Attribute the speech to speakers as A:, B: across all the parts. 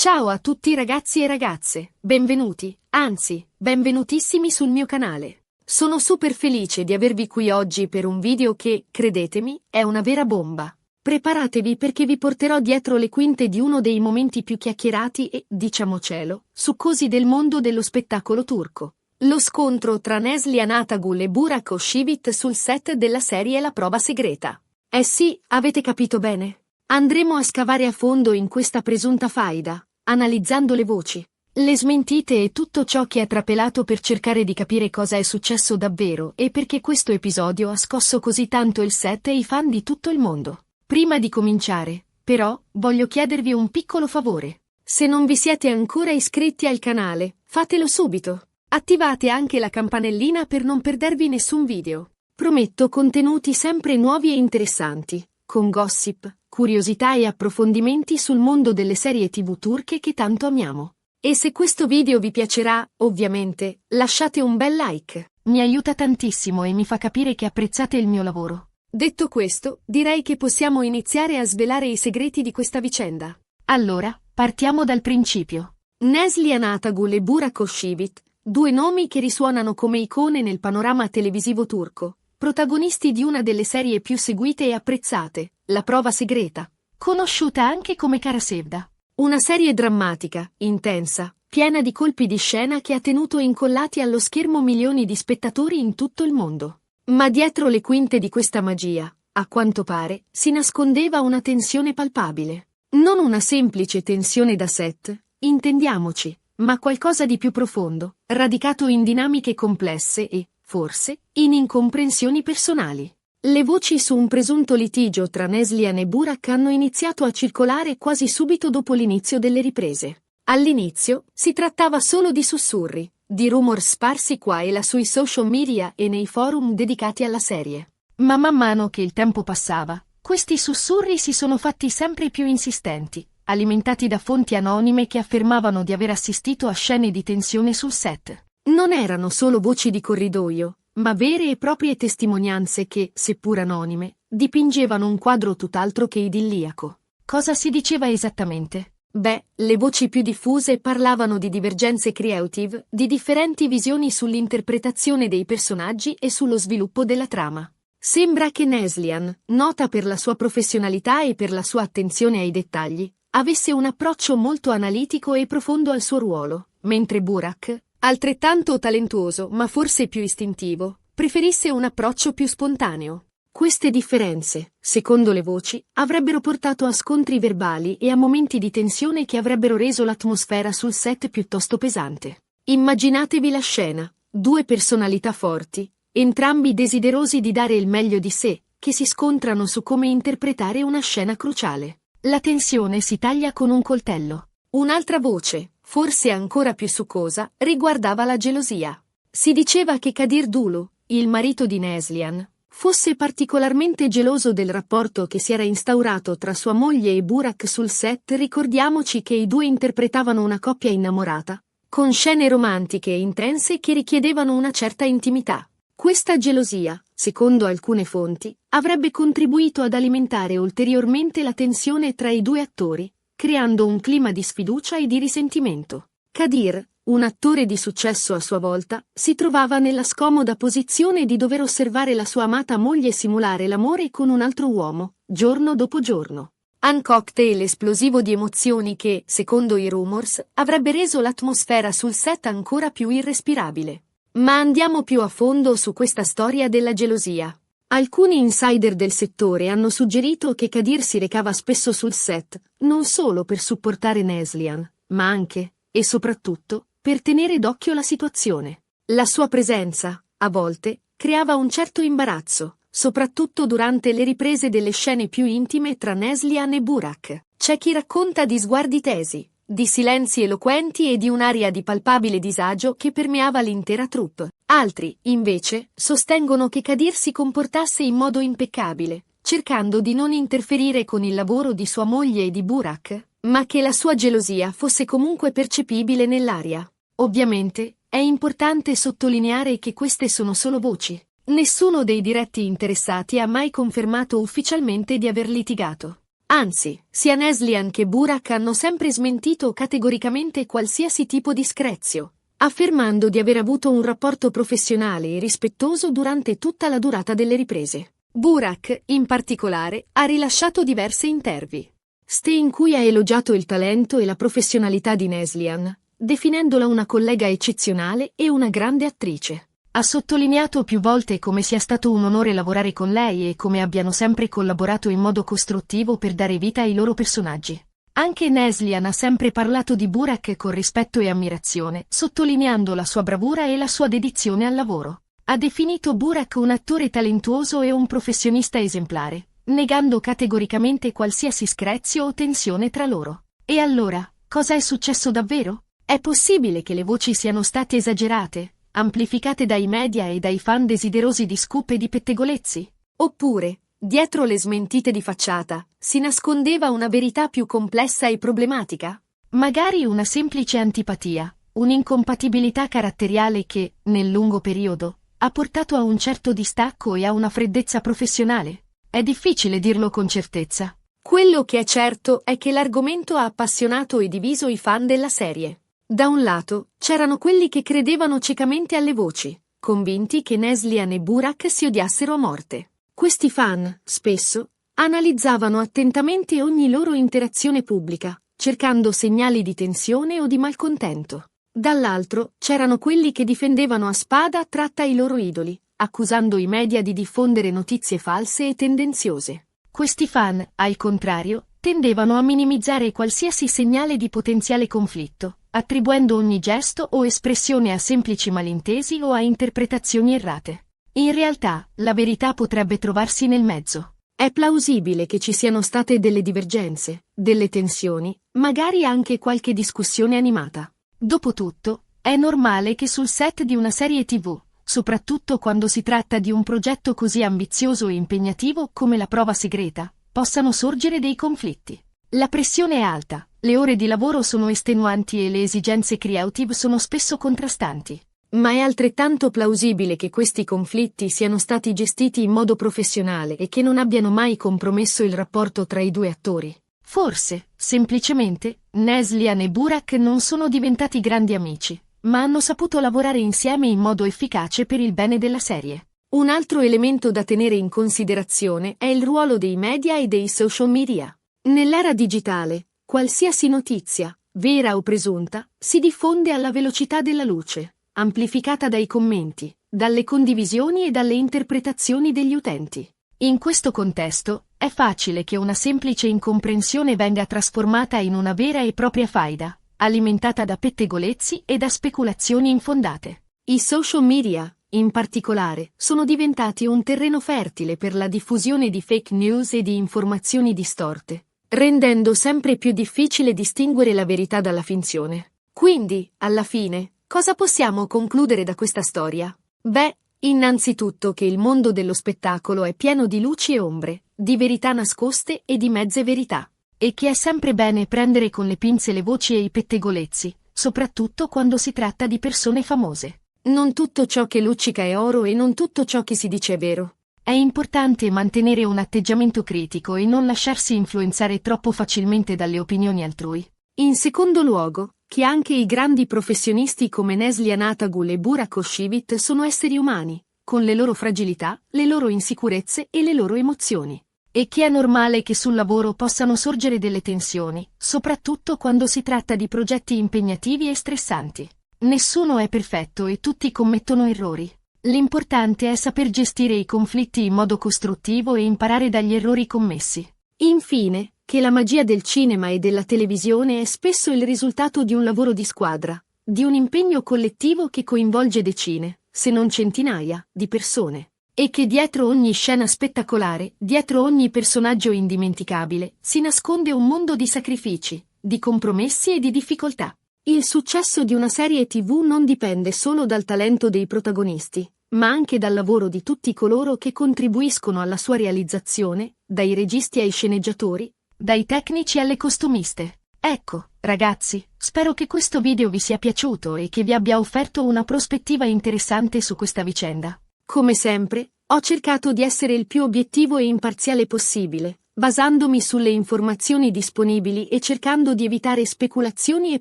A: Ciao a tutti ragazzi e ragazze, benvenuti, anzi, benvenutissimi sul mio canale. Sono super felice di avervi qui oggi per un video che, credetemi, è una vera bomba. Preparatevi perché vi porterò dietro le quinte di uno dei momenti più chiacchierati e, diciamocelo, succosi del mondo dello spettacolo turco. Lo scontro tra Neslihan Atagul e Burak Özçivit sul set della serie La prova segreta. Eh sì, avete capito bene. Andremo a scavare a fondo in questa presunta faida, analizzando le voci, le smentite e tutto ciò che è trapelato per cercare di capire cosa è successo davvero e perché questo episodio ha scosso così tanto il set e i fan di tutto il mondo. Prima di cominciare, però, voglio chiedervi un piccolo favore. Se non vi siete ancora iscritti al canale, fatelo subito. Attivate anche la campanellina per non perdervi nessun video. Prometto contenuti sempre nuovi e interessanti, con gossip, curiosità e approfondimenti sul mondo delle serie TV turche che tanto amiamo. E se questo video vi piacerà, ovviamente, lasciate un bel like. Mi aiuta tantissimo e mi fa capire che apprezzate il mio lavoro. Detto questo, direi che possiamo iniziare a svelare i segreti di questa vicenda. Allora, partiamo dal principio. Neslihan Atagul e Burak Özçivit, due nomi che risuonano come icone nel panorama televisivo turco, protagonisti di una delle serie più seguite e apprezzate, La prova segreta, conosciuta anche come Kara Sevda. Una serie drammatica, intensa, piena di colpi di scena che ha tenuto incollati allo schermo milioni di spettatori in tutto il mondo. Ma dietro le quinte di questa magia, a quanto pare, si nascondeva una tensione palpabile. Non una semplice tensione da set, intendiamoci, ma qualcosa di più profondo, radicato in dinamiche complesse e, forse, in incomprensioni personali. Le voci su un presunto litigio tra Neslihan e Burak hanno iniziato a circolare quasi subito dopo l'inizio delle riprese. All'inizio, si trattava solo di sussurri, di rumor sparsi qua e là sui social media e nei forum dedicati alla serie. Ma man mano che il tempo passava, questi sussurri si sono fatti sempre più insistenti, alimentati da fonti anonime che affermavano di aver assistito a scene di tensione sul set. Non erano solo voci di corridoio, ma vere e proprie testimonianze che, seppur anonime, dipingevano un quadro tutt'altro che idilliaco. Cosa si diceva esattamente? Beh, le voci più diffuse parlavano di divergenze creative, di differenti visioni sull'interpretazione dei personaggi e sullo sviluppo della trama. Sembra che Neslihan, nota per la sua professionalità e per la sua attenzione ai dettagli, avesse un approccio molto analitico e profondo al suo ruolo, mentre Burak, altrettanto talentuoso ma forse più istintivo, preferisse un approccio più spontaneo. Queste differenze, secondo le voci, avrebbero portato a scontri verbali e a momenti di tensione che avrebbero reso l'atmosfera sul set piuttosto pesante. Immaginatevi la scena, due personalità forti, entrambi desiderosi di dare il meglio di sé, che si scontrano su come interpretare una scena cruciale. La tensione si taglia con un coltello. Un'altra voce, forse ancora più succosa, riguardava la gelosia. Si diceva che Kadir Dulu, il marito di Neslihan, fosse particolarmente geloso del rapporto che si era instaurato tra sua moglie e Burak sul set. Ricordiamoci che i due interpretavano una coppia innamorata, con scene romantiche e intense che richiedevano una certa intimità. Questa gelosia, secondo alcune fonti, avrebbe contribuito ad alimentare ulteriormente la tensione tra i due attori, creando un clima di sfiducia e di risentimento. Kadir, un attore di successo a sua volta, si trovava nella scomoda posizione di dover osservare la sua amata moglie simulare l'amore con un altro uomo, giorno dopo giorno. Un cocktail esplosivo di emozioni che, secondo i rumors, avrebbe reso l'atmosfera sul set ancora più irrespirabile. Ma andiamo più a fondo su questa storia della gelosia. Alcuni insider del settore hanno suggerito che Kadir si recava spesso sul set, non solo per supportare Neslihan, ma anche, e soprattutto, per tenere d'occhio la situazione. La sua presenza, a volte, creava un certo imbarazzo, soprattutto durante le riprese delle scene più intime tra Neslihan e Burak. C'è chi racconta di sguardi tesi, di silenzi eloquenti e di un'aria di palpabile disagio che permeava l'intera troupe. Altri, invece, sostengono che Kadir si comportasse in modo impeccabile, cercando di non interferire con il lavoro di sua moglie e di Burak, ma che la sua gelosia fosse comunque percepibile nell'aria. Ovviamente, è importante sottolineare che queste sono solo voci. Nessuno dei diretti interessati ha mai confermato ufficialmente di aver litigato. Anzi, sia Neslihan che Burak hanno sempre smentito categoricamente qualsiasi tipo di screzio, affermando di aver avuto un rapporto professionale e rispettoso durante tutta la durata delle riprese. Burak, in particolare, ha rilasciato diverse interviste in cui ha elogiato il talento e la professionalità di Neslihan, definendola una collega eccezionale e una grande attrice. Ha sottolineato più volte come sia stato un onore lavorare con lei e come abbiano sempre collaborato in modo costruttivo per dare vita ai loro personaggi. Anche Neslihan ha sempre parlato di Burak con rispetto e ammirazione, sottolineando la sua bravura e la sua dedizione al lavoro. Ha definito Burak un attore talentuoso e un professionista esemplare, negando categoricamente qualsiasi screzio o tensione tra loro. E allora, cosa è successo davvero? È possibile che le voci siano state esagerate, amplificate dai media e dai fan desiderosi di scoop e di pettegolezzi? Oppure, dietro le smentite di facciata, si nascondeva una verità più complessa e problematica? Magari una semplice antipatia, un'incompatibilità caratteriale che, nel lungo periodo, ha portato a un certo distacco e a una freddezza professionale? È difficile dirlo con certezza. Quello che è certo è che l'argomento ha appassionato e diviso i fan della serie. Da un lato, c'erano quelli che credevano ciecamente alle voci, convinti che Neslihan e Burak si odiassero a morte. Questi fan, spesso, analizzavano attentamente ogni loro interazione pubblica, cercando segnali di tensione o di malcontento. Dall'altro, c'erano quelli che difendevano a spada tratta i loro idoli, accusando i media di diffondere notizie false e tendenziose. Questi fan, al contrario, tendevano a minimizzare qualsiasi segnale di potenziale conflitto, attribuendo ogni gesto o espressione a semplici malintesi o a interpretazioni errate. In realtà, la verità potrebbe trovarsi nel mezzo. È plausibile che ci siano state delle divergenze, delle tensioni, magari anche qualche discussione animata. Dopotutto, è normale che sul set di una serie TV, soprattutto quando si tratta di un progetto così ambizioso e impegnativo come La prova segreta, possano sorgere dei conflitti. La pressione è alta, le ore di lavoro sono estenuanti e le esigenze creative sono spesso contrastanti. Ma è altrettanto plausibile che questi conflitti siano stati gestiti in modo professionale e che non abbiano mai compromesso il rapporto tra i due attori. Forse, semplicemente, Neslihan e Burak non sono diventati grandi amici, ma hanno saputo lavorare insieme in modo efficace per il bene della serie. Un altro elemento da tenere in considerazione è il ruolo dei media e dei social media. Nell'era digitale, qualsiasi notizia, vera o presunta, si diffonde alla velocità della luce, amplificata dai commenti, dalle condivisioni e dalle interpretazioni degli utenti. In questo contesto, è facile che una semplice incomprensione venga trasformata in una vera e propria faida, alimentata da pettegolezzi e da speculazioni infondate. I social media, in particolare, sono diventati un terreno fertile per la diffusione di fake news e di informazioni distorte, rendendo sempre più difficile distinguere la verità dalla finzione. Quindi, alla fine, cosa possiamo concludere da questa storia? Beh, innanzitutto che il mondo dello spettacolo è pieno di luci e ombre, di verità nascoste e di mezze verità, e che è sempre bene prendere con le pinze le voci e i pettegolezzi, soprattutto quando si tratta di persone famose. Non tutto ciò che luccica è oro e non tutto ciò che si dice è vero. È importante mantenere un atteggiamento critico e non lasciarsi influenzare troppo facilmente dalle opinioni altrui. In secondo luogo, che anche i grandi professionisti come Neslihan Atagul e Burak Özçivit sono esseri umani, con le loro fragilità, le loro insicurezze e le loro emozioni. E che è normale che sul lavoro possano sorgere delle tensioni, soprattutto quando si tratta di progetti impegnativi e stressanti. Nessuno è perfetto e tutti commettono errori. L'importante è saper gestire i conflitti in modo costruttivo e imparare dagli errori commessi. Infine, che la magia del cinema e della televisione è spesso il risultato di un lavoro di squadra, di un impegno collettivo che coinvolge decine, se non centinaia, di persone. E che dietro ogni scena spettacolare, dietro ogni personaggio indimenticabile, si nasconde un mondo di sacrifici, di compromessi e di difficoltà. Il successo di una serie TV non dipende solo dal talento dei protagonisti, ma anche dal lavoro di tutti coloro che contribuiscono alla sua realizzazione, dai registi ai sceneggiatori, dai tecnici alle costumiste. Ecco, ragazzi, spero che questo video vi sia piaciuto e che vi abbia offerto una prospettiva interessante su questa vicenda. Come sempre, ho cercato di essere il più obiettivo e imparziale possibile, basandomi sulle informazioni disponibili e cercando di evitare speculazioni e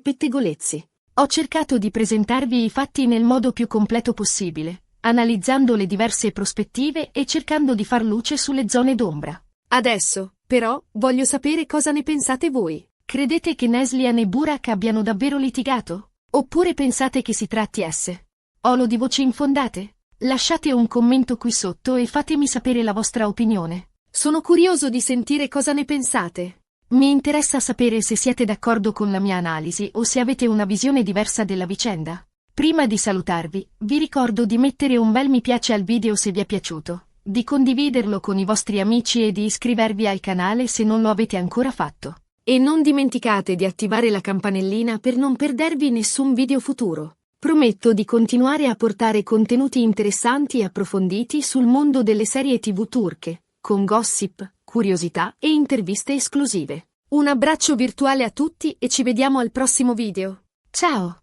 A: pettegolezzi. Ho cercato di presentarvi i fatti nel modo più completo possibile, analizzando le diverse prospettive e cercando di far luce sulle zone d'ombra. Adesso, però, voglio sapere cosa ne pensate voi. Credete che Neslihan e Burak abbiano davvero litigato? Oppure pensate che si tratti olo di voci infondate? Lasciate un commento qui sotto e fatemi sapere la vostra opinione. Sono curioso di sentire cosa ne pensate. Mi interessa sapere se siete d'accordo con la mia analisi o se avete una visione diversa della vicenda. Prima di salutarvi, vi ricordo di mettere un bel mi piace al video se vi è piaciuto, di condividerlo con i vostri amici e di iscrivervi al canale se non lo avete ancora fatto. E non dimenticate di attivare la campanellina per non perdervi nessun video futuro. Prometto di continuare a portare contenuti interessanti e approfonditi sul mondo delle serie TV turche, con gossip, curiosità e interviste esclusive. Un abbraccio virtuale a tutti e ci vediamo al prossimo video. Ciao!